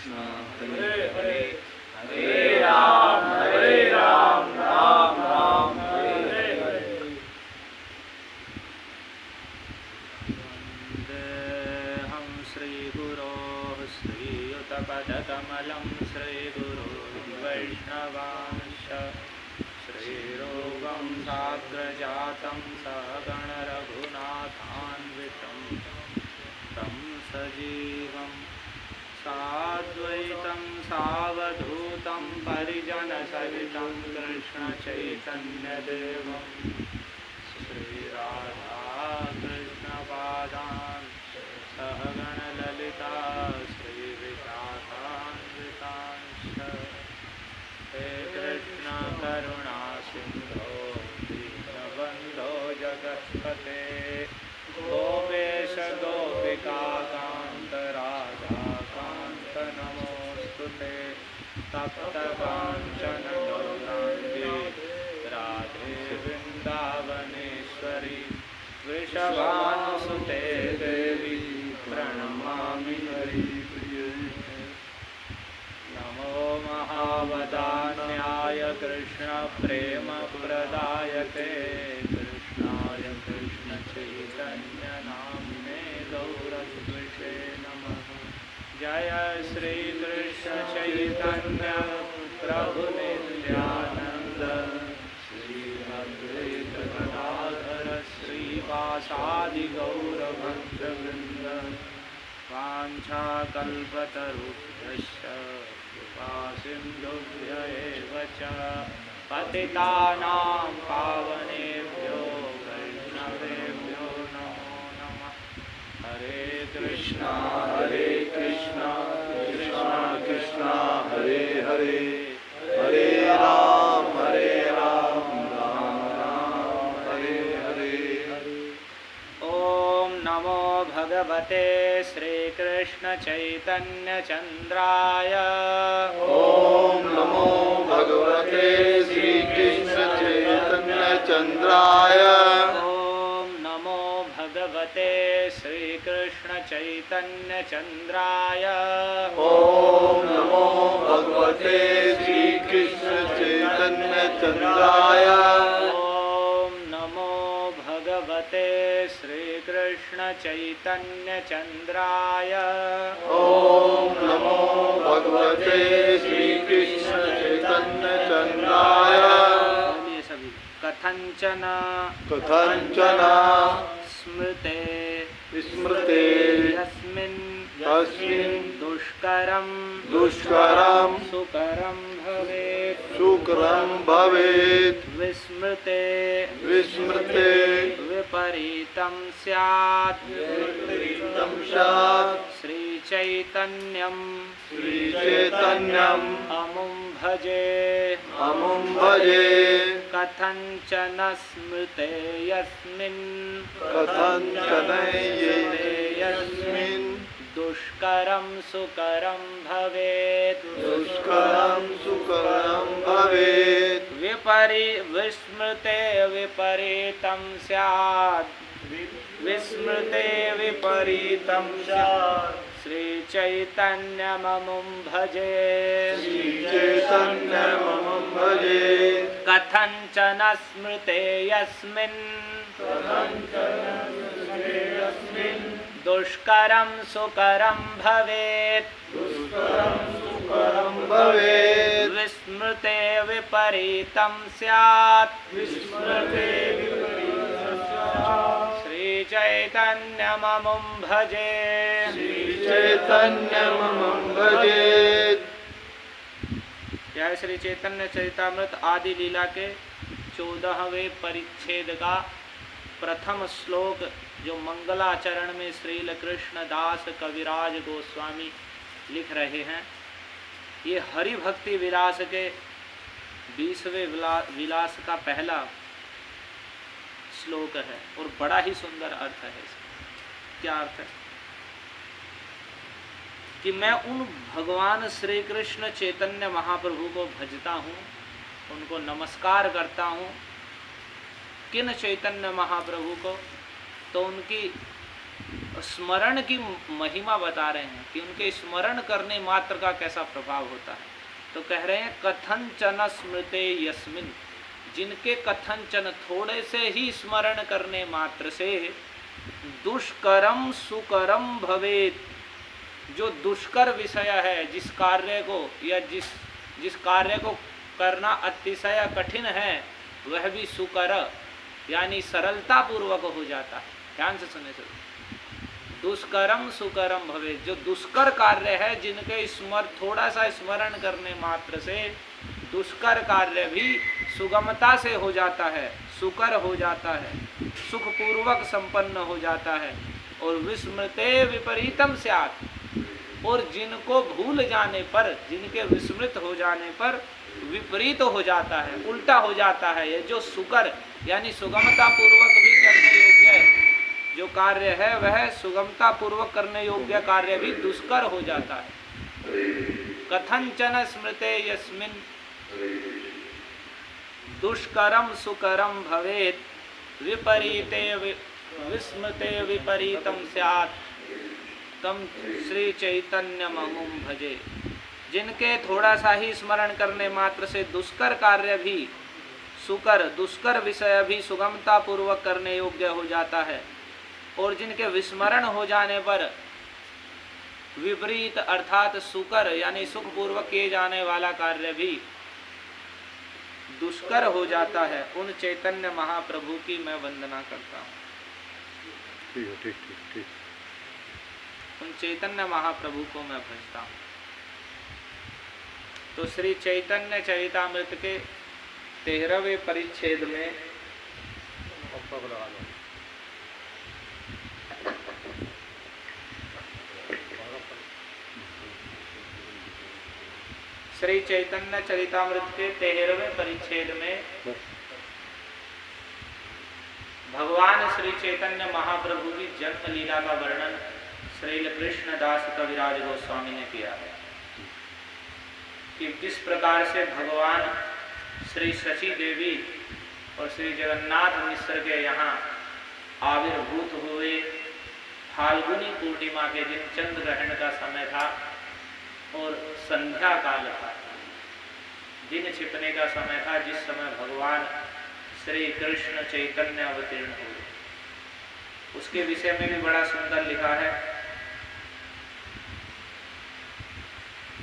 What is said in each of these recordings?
कृष्ण हरे हरे हरे राम राम राम हरे हरे। वन्देऽहं श्रीगुरोः श्रीयुतपदकमलं श्रीगुरुर्वैष्णवांश्च श्रीरूपं साग्रजातं सहगणरघुनाथान्वितं तं सजीवं साद्वैतं सावधूतं परिजनसहितं कृष्णचैतन्यदेवं श्रीराधा कृष्णपादान् सहगणललिता श्रीविशाखान्वितांश्च हे कृष्ण करुणा सिन्धो दीनबन्धो जगत्पते गोपेश गोपिकान्त राधाकान्त नमोऽस्तुते तप्तकाञ्चन गौराङ्गी राधे वृन्दावनेश्वरी वृषभानुसुते देवी प्रणमामि हरिप्रिये। नमो महावदान्याय कृष्णप्रेमप्रदायते कृष्णाय कृष्णचैतन्यनाम्ने गौरद्विषे नमः। जय श्रीकृष्ण चैतन्य प्रभु नित्यानन्द श्री अद्वैत गदाधर श्रीवासादि गौरभक्तवृन्द वाञ्छाकल्पतरुभ्यश्च कृपासिन्धुभ्य एव च पतितानां पावनेभ्यो वैष्णवेभ्यो नमो नमः। हरे कृष्णा कृष्णा कृष्णा हरे हरे हरे राम राम राम हरे हरे। ओम नमो भगवते श्रीकृष्ण चैतन्य चंद्राय। ओम नमो भगवते श्री कृष्ण चैतन्य चंद्राय। ओम नमो भगवते श्रीकृष्ण चैतन्य चंद्राय। ओम नमो भगवते श्री कृष्ण चैतन्य चंद्राय। ओम नमो भगवते श्रीकृष्ण चैतन्य चंद्राय। ओम नमो भगवते श्री कृष्ण चैतन्य चंद्राय। बोलिए सभी। कथंचन कथंचन स्मृते स्मृते यस्मिन् तस्मिन् दुष्करं सुकरं भवेत् शुक्रं भवेत् विस्मृते विपरीतं स्यात् श्रीचैतन्यम् अमुं भजे कथंचन स्मृते यस्मिन् दुष्करं सुकरं भवेत् विस्मृते विपरीतं स्यात् श्रीचैतन्यममुं भजे कथंचन स्मृते यस्मिन् दुष्करं सुकरं भवेत् विस्मृते विपरीतं स्यात् श्रीचैतन्यममुं भजे जय श्री चैतन्य चरितामृत आदि लीला के 14वें परिच्छेद का प्रथम श्लोक जो मंगलाचरण में श्रील कृष्ण दास कविराज गोस्वामी लिख रहे हैं, ये हरि भक्ति विलास के 20वें विलास का पहला श्लोक है और बड़ा ही सुंदर अर्थ है इसका। क्या अर्थ है कि मैं उन भगवान श्री कृष्ण चैतन्य महाप्रभु को भजता हूँ, उनको नमस्कार करता हूँ। किन चैतन्य महाप्रभु को? तो उनकी स्मरण की महिमा बता रहे हैं कि उनके स्मरण करने मात्र का कैसा प्रभाव होता है। तो कह रहे हैं कथंचन स्मृते यस्मिन, जिनके कथंचन थोड़े से ही स्मरण करने मात्र से दुष्करम सुकरम भवेत, जो दुष्कर विषय है, जिस कार्य को या जिस कार्य को करना अतिशय कठिन है वह भी सुकर यानी सरलता पूर्वक हो जाता है। ध्यान से सुने सर, दुष्करम सुकरम भवे, जो दुष्कर कार्य है जिनके थोड़ा सा स्मरण करने मात्र से दुष्कर कार्य भी सुगमता से हो जाता है, सुकर हो जाता है, सुखपूर्वक संपन्न हो जाता है। और विस्मृते विपरीतम स्यात्, और जिनको भूल जाने पर, जिनके विस्मृत हो जाने पर विपरीत हो जाता है, उल्टा हो जाता है। ये जो सुकर यानी सुगमता पूर्वक भी करने योग्य जो कार्य है वह सुगमता पूर्वक करने योग्य कार्य भी दुष्कर हो जाता है। कथंचन स्मृते यस्मिन दुष्करम सुकरम भवेत विपरीते विस्मृते विपरीतम स्यात् तम श्री चैतन्य महूम भजे, जिनके थोड़ा सा ही स्मरण करने मात्र से दुष्कर कार्य भी सुकर, दुष्कर विषय भी सुगमता पूर्वक करने योग्य हो जाता है, और जिनके विस्मरण हो जाने पर विपरीत अर्थात सुकर यानी सुखपूर्वक किए जाने वाला कार्य भी दुष्कर हो जाता है। उन चैतन्य महाप्रभु की मैं वंदना करता हूँ। ठीक ठीक ठीक, उन चैतन्य महाप्रभु को मैं भजता हूँ। तो श्री चैतन्य चरितामृत के 13वें परिच्छेद में श्री चैतन्य चरितामृत के 13वें परिच्छेद में भगवान श्री चैतन्य महाप्रभु की जन्म लीला का वर्णन श्री कृष्णदास कविराज गोस्वामी ने किया है कि किस प्रकार से भगवान श्री शची देवी और श्री जगन्नाथ मिश्र के यहाँ आविर्भूत हुए। फाल्गुनी पूर्णिमा के दिन चंद्र ग्रहण का समय था और संध्या काल था, दिन छिपने का समय था, जिस समय भगवान श्री कृष्ण चैतन्य अवतीर्ण हुए। उसके विषय में भी बड़ा सुंदर लिखा है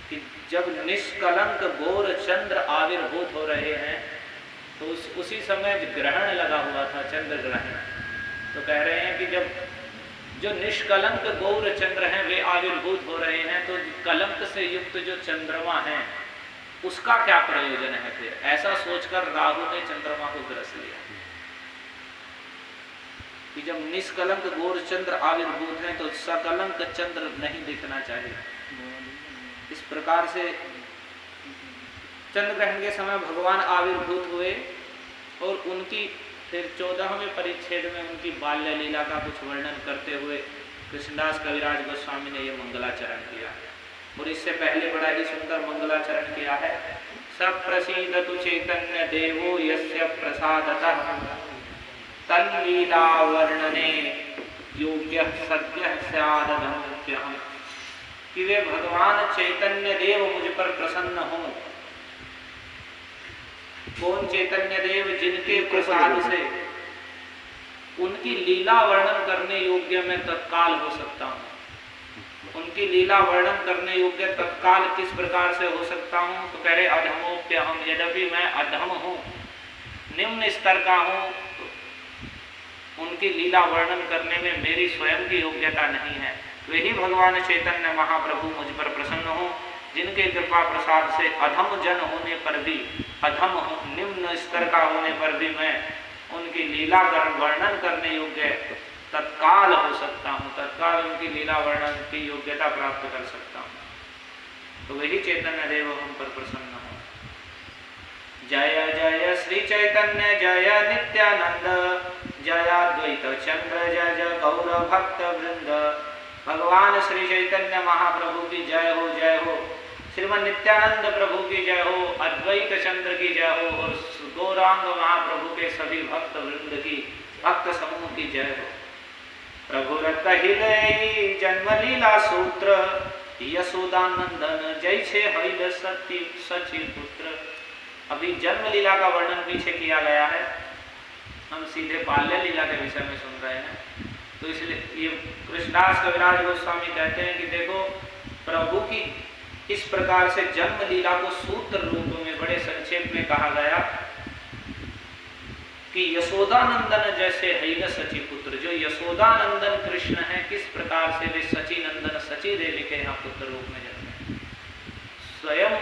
कि जब निष्कलंक गौर चंद्र आविर्भूत हो रहे हैं तो उसी समय ग्रहण लगा हुआ था, चंद्र ग्रहण। तो कह रहे हैं कि जब जो निष्कलंक गौर चंद्र हैं वे आविर्भूत हो रहे हैं तो कलंक से युक्त जो चंद्रमा है उसका क्या प्रयोजन है। फिर ऐसा सोचकर राहु ने चंद्रमा को ग्रस लिया कि जब निष्कलंक गौर चंद्र आविर्भूत हैं तो सकलंक चंद्र नहीं दिखना चाहिए। इस प्रकार से चंद्र ग्रहण के समय भगवान आविर्भूत हुए और उनकी फिर 14वें परिच्छेद में उनकी बाल्य लीला का कुछ वर्णन करते हुए कृष्णदास कविराज गोस्वामी ने यह मंगलाचरण किया और इससे पहले बड़ा ही सुंदर मंगलाचरण किया है। सप्रसीदतु चैतन्य देवो यस्य प्रसादतः तल्लीला वर्णने योग्य सद्यः स्यादधमुख्यः, कि वे भगवान चैतन्य देव मुझ पर प्रसन्न हों। कौन चैतन्य देव? जिनके प्रसाद से उनकी लीला वर्णन करने योग्य मैं तत्काल हो सकता हूँ। उनकी लीला वर्णन करने योग्य तत्काल किस प्रकार से हो सकता हूँ? तो कह रहे अधमोप्यहम, यद्यपि मैं अधम हूँ, निम्न स्तर का हूँ, तो उनकी लीला वर्णन करने में मेरी स्वयं की योग्यता नहीं है। वही भगवान चैतन्य महाप्रभु मुझ पर प्रसन्न हो, जिनके कृपा प्रसाद से अधम जन होने पर भी, अधम निम्न स्तर का होने पर भी मैं उनकी लीला वर्णन करने योग्य तत्काल हो सकता हूँ, तत्काल उनकी लीला वर्णन की योग्यता प्राप्त कर सकता हूँ। तो वही चैतन्य देव हम पर प्रसन्न हो। जय जय श्री चैतन्य जय नित्यानंद, जय अद्वैत चंद्र जय जय गौर भक्त वृंद। भगवान श्री चैतन्य महाप्रभु की जय हो, जय हो। श्रीमन नित्यानंद प्रभु की जय हो, अद्वैत चंद्र की जय हो, और गौरांग महाप्रभु के सभी भक्त वृंद की, भक्त समूह की जय हो। प्रभु कहिले जन्म लीला सूत्र, यशोदानंदन जैसे हैल सती सची पुत्र। अभी जन्म लीला का वर्णन पीछे किया गया है, हम सीधे बाल्य लीला के विषय में सुन रहे हैं। तो इसलिए ये कृष्णदास कविराज गोस्वामी कहते हैं कि देखो, प्रभु की इस प्रकार से जन्म लीला को सूत्र रूप में बड़े संक्षेप में कहा गया कि यशोदानंदन जैसे हैल सची पुत्र। जो यशोदानंदन कृष्ण है, किस प्रकार से वे सची नंदन सची देवी के यहाँ पुत्र रूप में जन्मे। स्वयं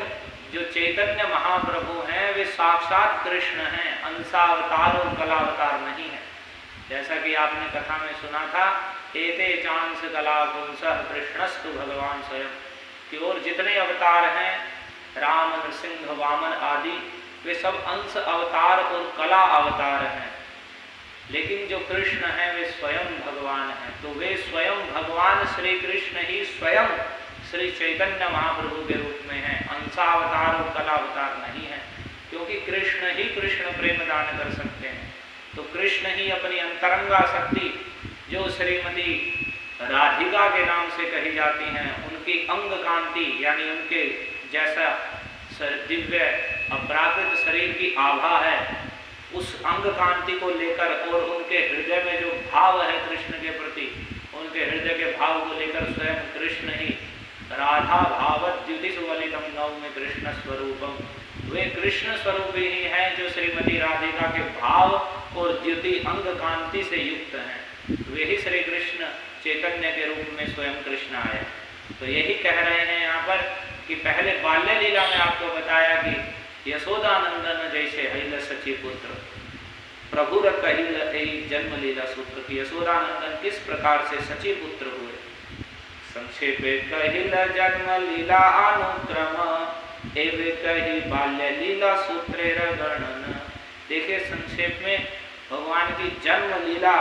जो चैतन्य महाप्रभु हैं वे साक्षात कृष्ण हैं, अंशावतार और कलावतार नहीं है। जैसा कि आपने कथा में सुना था, एते चांस कला पुंसः कृष्णस्तु भगवान स्वयं, कि और जितने अवतार हैं, राम नृसिंह वामन आदि, वे सब अंश अवतार और कला अवतार हैं। लेकिन जो कृष्ण हैं वे स्वयं भगवान हैं। तो वे स्वयं भगवान श्री कृष्ण ही स्वयं श्री चैतन्य महाप्रभु के रूप में हैं, अंशावतार और कलावतार नहीं है। क्योंकि कृष्ण ही कृष्ण प्रेम दान कर सकते हैं। तो कृष्ण ही अपनी अंतरंगा शक्ति जो श्रीमती राधिका के नाम से कही जाती हैं, उनकी अंग कांति यानी उनके जैसा दिव्य अपराकृत शरीर की आभा है, उस अंग कांति को लेकर और उनके हृदय में जो भाव है कृष्ण के प्रति, उनके हृदय के भाव को लेकर स्वयं कृष्ण ही राधा भावत द्युति सुवलितम नव में कृष्ण स्वरूपम, वे कृष्ण स्वरूप ही हैं जो श्रीमती राधिका के भाव और द्युति अंग कांति से युक्त हैं। वे ही श्री कृष्ण चैतन्य के रूप में स्वयं कृष्ण आए। तो यही कह रहे हैं यहाँ पर कि पहले बाल्य लीला में आपको बताया कि यशोदानंदन जैसे हैल सची पुत्र, प्रभु कहिल जन्म लीला सूत्र की यशोदानंदन किस प्रकार से सची पुत्र हुए। संक्षेपे कहिल जन्म लीला अनुक्रम, एवे कही बाल्य लीला सूत्रेर गणन। देखिए संक्षेप में भगवान की जन्म लीला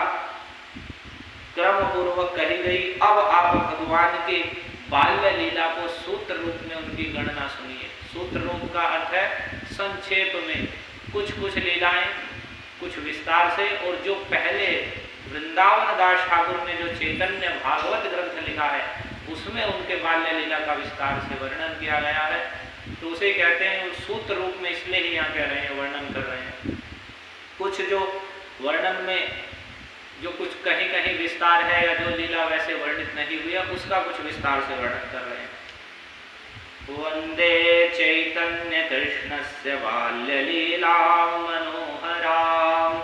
क्रम पूर्वक कही गई। अब आप भगवान के बाल्य लीला को सूत्र रूप में उनकी गणना सुनिए। सूत्र रूप का अर्थ है संक्षेप में कुछ कुछ लीलाएं, कुछ विस्तार से, और जो पहले वृंदावन दास ठाकुर ने जो चैतन्य भागवत ग्रंथ लिखा है उसमें उनके बाल्य लीला का विस्तार से वर्णन किया गया है। तो उसे कहते हैं सूत्र रूप में, इसलिए ही यहाँ कह रहे हैं, वर्णन कर रहे हैं। कुछ जो वर्णन में जो कुछ कहीं कहीं विस्तार है या जो लीला वैसे वर्णित नहीं हुई है उसका कुछ विस्तार से वर्णन कर रहे हैं। वंदे चैतन्य कृष्णस्य बाल्य लीला मनोहराम,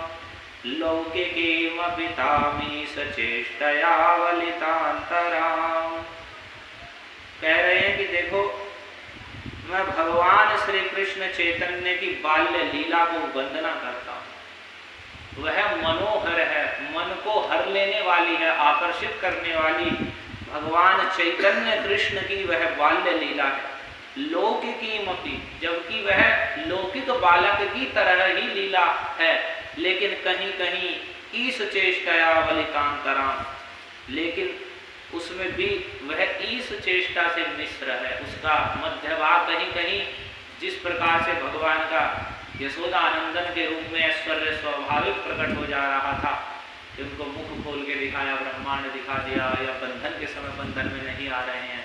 लौकिकीमपि तामीश चेष्टया वलितांतराम। कह रहे हैं कि देखो, मैं भगवान श्री कृष्ण चैतन्य की बाल्य लीला को वंदना करता हूँ। वह मनोहर है, मन को हर लेने वाली है, आकर्षित करने वाली भगवान चैतन्य कृष्ण की वह बाल्य लीला है। लौकिकीमपि, जबकि वह लौकिक बालक की तरह ही लीला है, लेकिन कहीं कहीं ईश चेष्टया वलितांतराम, लेकिन उसमें भी वह ईश चेष्टा से मिश्र है। उसका मध्य भाग कहीं कहीं जिस प्रकार से भगवान का यशोदानंदन के रूप में ऐश्वर्य स्वाभाविक प्रकट हो जा रहा था, कि उनको मुख खोल के दिखाया, ब्रह्मांड दिखा दिया, या बंधन के समय बंधन में नहीं आ रहे हैं,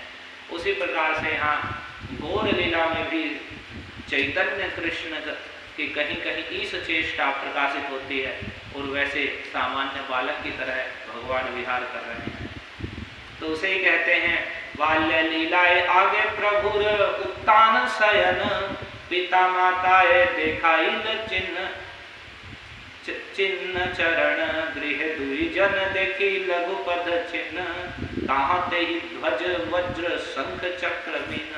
उसी प्रकार से यहाँ गौर लीला में भी चैतन्य कृष्ण की कहीं कहीं ईश चेष्टा प्रकाशित होती है, और वैसे सामान्य बालक की तरह भगवान विहार कर रहे हैं। तो उसे ही कहते हैं बाल्य लीलाए आगे प्रभुर उत्तान शयन, पिता माताए देखाइल चिन्ह चिन्ह चरण, गृह दुई जन देखी लघु पद चिन्ह, ताहते ही ध्वज वज्र शंख चक्र बिन,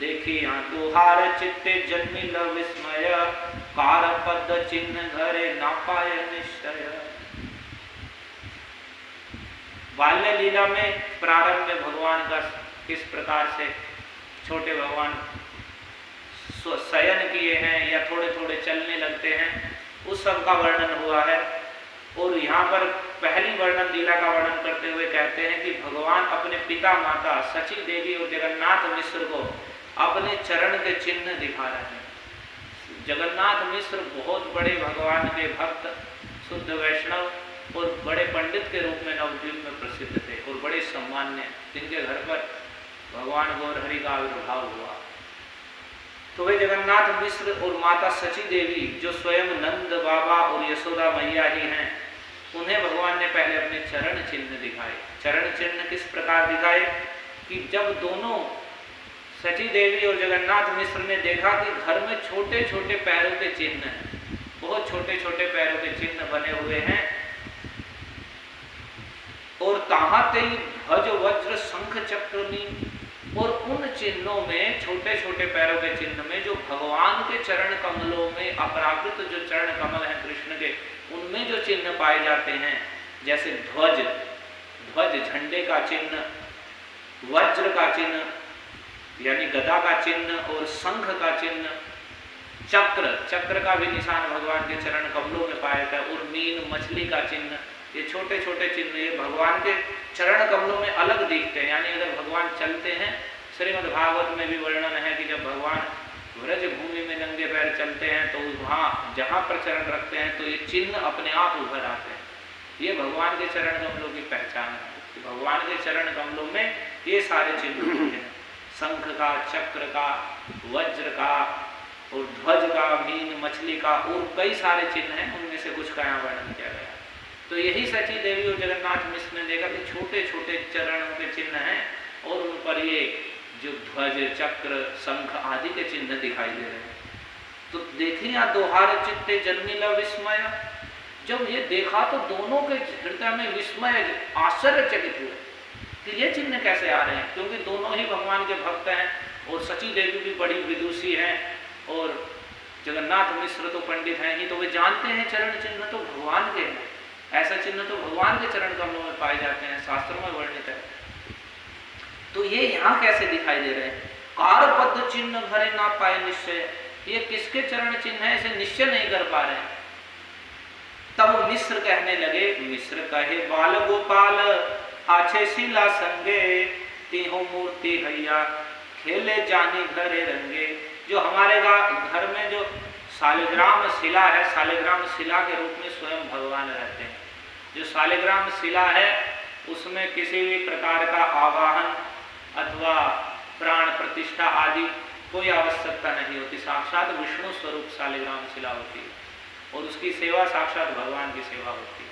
देखी तुहार चित्ते जन्मिल विस्मय, कार पद चिन्ह घरे ना पाए निश्चय। बाल्य लीला में प्रारंभ में भगवान का किस प्रकार से छोटे भगवान शयन किए हैं या थोड़े थोड़े चलने लगते हैं, उस सब का वर्णन हुआ है। और यहाँ पर पहली वर्णन लीला का वर्णन करते हुए कहते हैं कि भगवान अपने पिता माता सची देवी और जगन्नाथ मिश्र को अपने चरण के चिन्ह दिखा रहे हैं। जगन्नाथ मिश्र बहुत बड़े भगवान के भक्त, शुद्ध वैष्णव, और बड़े पंडित के रूप में नवद्वीप में प्रसिद्ध थे और बड़े सम्मान्य, जिनके घर पर भगवान गौरहरि का आविर्भाव हुआ। तो वे जगन्नाथ मिश्र और माता सची देवी, जो स्वयं नंद बाबा और यशोदा मैया ही हैं, उन्हें भगवान ने पहले अपने चरण चिन्ह दिखाए। चरण चिन्ह किस प्रकार दिखाए कि जब दोनों सची देवी और जगन्नाथ मिश्र ने देखा कि घर में छोटे छोटे पैरों के चिन्ह हैं, बहुत छोटे छोटे पैरों के चिन्ह बने हुए हैं, और ताहाते ध्वज वज्र शंख चक्र में, और उन चिन्हों में, छोटे छोटे पैरों के चिन्ह में, जो भगवान के चरण कमलों में अपराकृत जो चरण कमल हैं कृष्ण के, उनमें जो चिन्ह पाए जाते हैं, जैसे ध्वज, ध्वज झंडे का चिन्ह, वज्र का चिन्ह यानी गदा का चिन्ह, और शंख का चिन्ह, चक्र, चक्र का भी निशान भगवान के चरण कमलों में पाया जाता है, और मीन मछली का चिन्ह, ये छोटे छोटे चिन्ह ये भगवान के चरण कमलों में अलग दिखते हैं। यानी अगर भगवान चलते हैं, श्रीमद् भागवत में भी वर्णन है कि जब भगवान व्रज भूमि में नंगे पैर चलते हैं तो वहाँ जहाँ पर चरण रखते हैं तो ये चिन्ह अपने आप उभर आते हैं। ये भगवान के चरण कमलों की पहचान है कि भगवान के चरण कमलों में ये सारे चिन्ह होते हैं, शंख का, चक्र का, वज्र का और ध्वज का, मीन मछली का, और कई सारे चिन्ह हैं, उनमें से कुछ का यहाँ वर्णन किया गया। तो यही सची देवी और जगन्नाथ मिश्र ने देखा कि छोटे छोटे चरणों के चिन्ह हैं और उन पर ये जो ध्वज, चक्र, शंख आदि के चिन्ह दिखाई दे रहे हैं। तो देखिए यहाँ दोहार चित्ते जन्मिला विस्मय, जब ये देखा तो दोनों के हृदय में विस्मय, आश्चर्यचकित हुए कि ये चिन्ह कैसे आ रहे हैं, क्योंकि दोनों ही भगवान के भक्त हैं और सची देवी भी बड़ी विदुषी हैं और जगन्नाथ मिश्र तो पंडित हैं ही, तो वे जानते हैं चरण चिन्ह तो भगवान के हैं, ऐसा चिन्ह तो भगवान के चरण कमलों में पाए जाते हैं, शास्त्रों में वर्णित है। तो ये यहाँ कैसे दिखाई दे रहे हैं? कार पद चिन्ह भरे ना पाए निश्चय, ये किसके चरण चिन्ह है इसे निश्चय नहीं कर पा रहे हैं। तब मिश्र कहने लगे, मिश्र कहे बाल गोपाल आछे शिला संगे, तिहो मूर्ति हैया खेले जानी घरे रंगे। जो हमारे घर में जो शालिग्राम शिला है, शालिग्राम शिला के रूप में स्वयं भगवान रहते हैं। जो शालिग्राम शिला है उसमें किसी भी प्रकार का आवाहन अथवा प्राण प्रतिष्ठा आदि कोई आवश्यकता नहीं होती, साक्षात विष्णु स्वरूप शालिग्राम शिला होती है और उसकी सेवा साक्षात भगवान की सेवा होती है।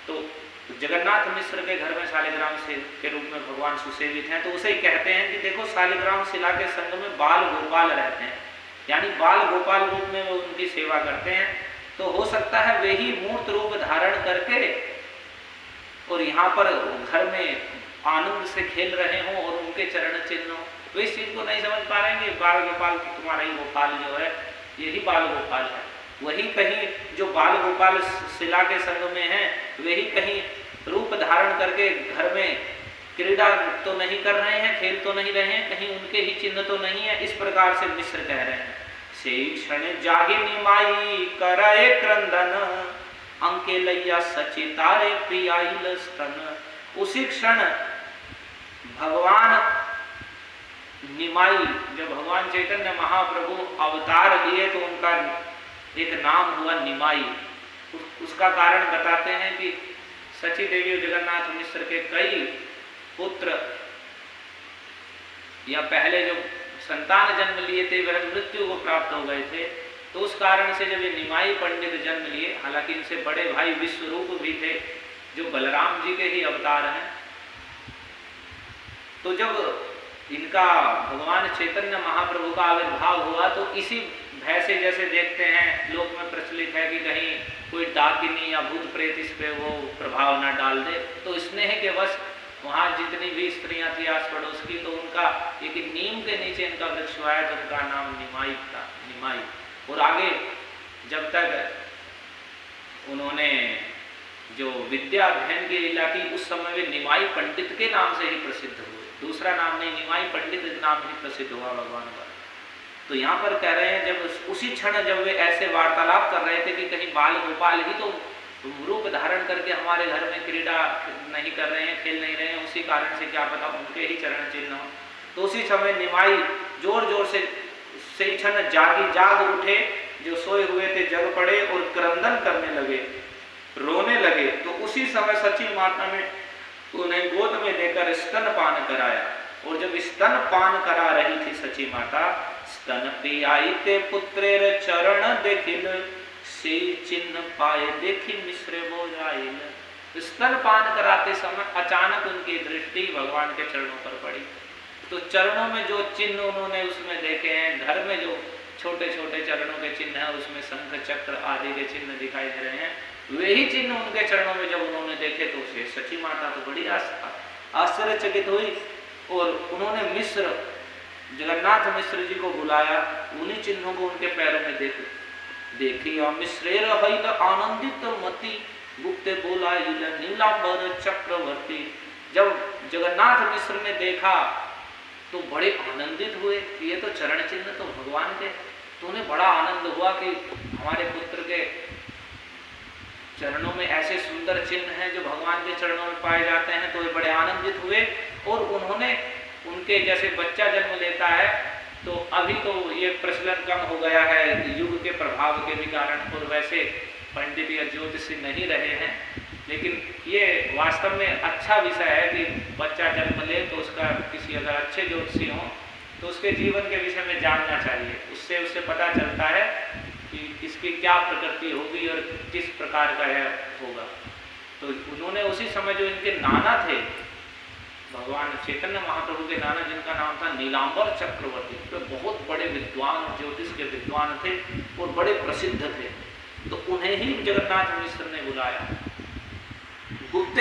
तो जगन्नाथ मिश्र के घर में शालिग्राम के रूप में भगवान सुसेवित हैं, तो उसे ही कहते हैं कि देखो शालिग्राम शिला के संग में बाल गोपाल रहते हैं, यानी बाल गोपाल रूप में वो उनकी सेवा करते हैं। तो हो सकता है वे ही मूर्त रूप धारण करके और यहाँ पर घर में आनंद से खेल रहे हों और उनके चरण चिन्ह हो, वे इस चीज को नहीं समझ पा रहे हैं। बाल गोपाल तुम्हारा ही गोपाल जो है यही बाल गोपाल है, वही कहीं जो बाल गोपाल शिला के संग में है वही कहीं रूप धारण करके घर में क्रीड़ा तो नहीं कर रहे हैं, खेल तो नहीं रहे हैं, कहीं उनके ही चिन्ह तो नहीं है। इस प्रकार से मिश्र कह रहे हैं। से क्षण जागे निमाई कराए क्रंदन, अंके लैया सचितारे पियाइल स्तन। उसी क्षण भगवान निमाई, जब भगवान चैतन्य महाप्रभु अवतार लिए तो उनका एक नाम हुआ निमाई। उसका कारण बताते हैं कि सची देवी और जगन्नाथ मिश्र के कई पुत्र या पहले जो संतान जन्म लिए थे वह मृत्यु को प्राप्त हो गए थे, तो उस कारण से जब ये निमाई पंडित जन्म लिए, हालांकि इनसे बड़े भाई विश्वरूप भी थे जो बलराम जी के ही अवतार हैं, तो जब इनका भगवान चैतन्य महाप्रभु का आविर्भाव हुआ तो इसी भय से, जैसे देखते हैं लोक में प्रचलित है कि कहीं कोई डाकिनी या भूत प्रेत इस पे वो प्रभाव ना डाल दे, तो स्नेह के वश वहाँ जितनी भी स्त्रियां थी आस पड़ोस की, तो उनका एक नीम के नीचे इनका वृक्ष आया तो उनका नाम निमाई था, निमाई। और आगे जब तक उन्होंने जो विद्या अध्ययन की लीला की, उस समय वे निमाई पंडित के नाम से ही प्रसिद्ध हुए, दूसरा नाम नहीं, निमाई पंडित नाम ही प्रसिद्ध हुआ भगवान का। तो यहाँ पर कह रहे हैं जब उसी क्षण जब वे ऐसे वार्तालाप कर रहे थे कि कहीं बाल गोपाल ही तो रूप धारण करके हमारे घर में क्रीड़ा नहीं कर रहे हैं, खेल नहीं रहे हैं, उसी कारण से क्या पता उनके ही चरण चिन्ह हो। तो उसी समय निमाई जोर जोर से क्षण जाग उठे, जो सोए हुए थे जग पड़े और क्रंदन करने लगे। रोने लगे तो उसी समय सची माता ने उन्हें गोद में लेकर स्तनपान कराया। और जब स्तनपान करा रही थी सची माता, स्तन पियाई ते पुत्रेर चरण देखिल, से चिन्ह पाए देखी मिश्र बोझाइल। स्तनपान कराते समय अचानक उनकी दृष्टि भगवान के चरणों पर पड़ी। तो चरणों में जो चिन्ह उन्होंने उसमें देखे हैं, घर में जो छोटे छोटे चरणों के चिन्ह है, उसमें शंख चक्र आदि के चिन्ह दिखाई दे रहे हैं, वही चिन्ह उनके चरणों में जब उन्होंने देखे तो उसे सची माता तो बड़ी आश्चर्यचकित हुई। और उन्होंने मिश्र जगन्नाथ मिश्र जी को बुलाया, उन्हीं चिन्हों को उनके पैरों में देखी। और मिश्रेर हईल आनंदित मति, गुप्ते बोला नीलांबर चक्रवर्ती। जब जगन्नाथ मिश्र ने देखा तो बड़े आनंदित हुए कि ये तो चरण चिन्ह तो भगवान के। तो उन्हें बड़ा आनंद हुआ कि हमारे पुत्र के चरणों में ऐसे सुंदर चिन्ह हैं जो भगवान के चरणों में पाए जाते हैं। तो वे बड़े आनंदित हुए और उन्होंने उनके जैसे बच्चा जन्म लेता है तो अभी तो ये प्रचलन कम हो गया है युग के प्रभाव के भी कारण, और वैसे पंडित या ज्योतिषी नहीं रहे हैं, लेकिन ये वास्तव में अच्छा विषय है कि बच्चा जन्म ले तो उसका किसी अगर अच्छे ज्योतिषी हों तो उसके जीवन के विषय में जानना चाहिए। उससे पता चलता है कि इसकी क्या प्रकृति होगी और किस प्रकार का यह होगा। तो उन्होंने उसी समय जो इनके नाना थे, भगवान चैतन्य महाप्रभु के नाना जिनका नाम था नीलांबर चक्रवर्ती, तो बहुत बड़े विद्वान ज्योतिष के विद्वान थे और बड़े प्रसिद्ध थे। तो उन्हें ही जगन्नाथ मिश्र ने बुलाया। गुप्त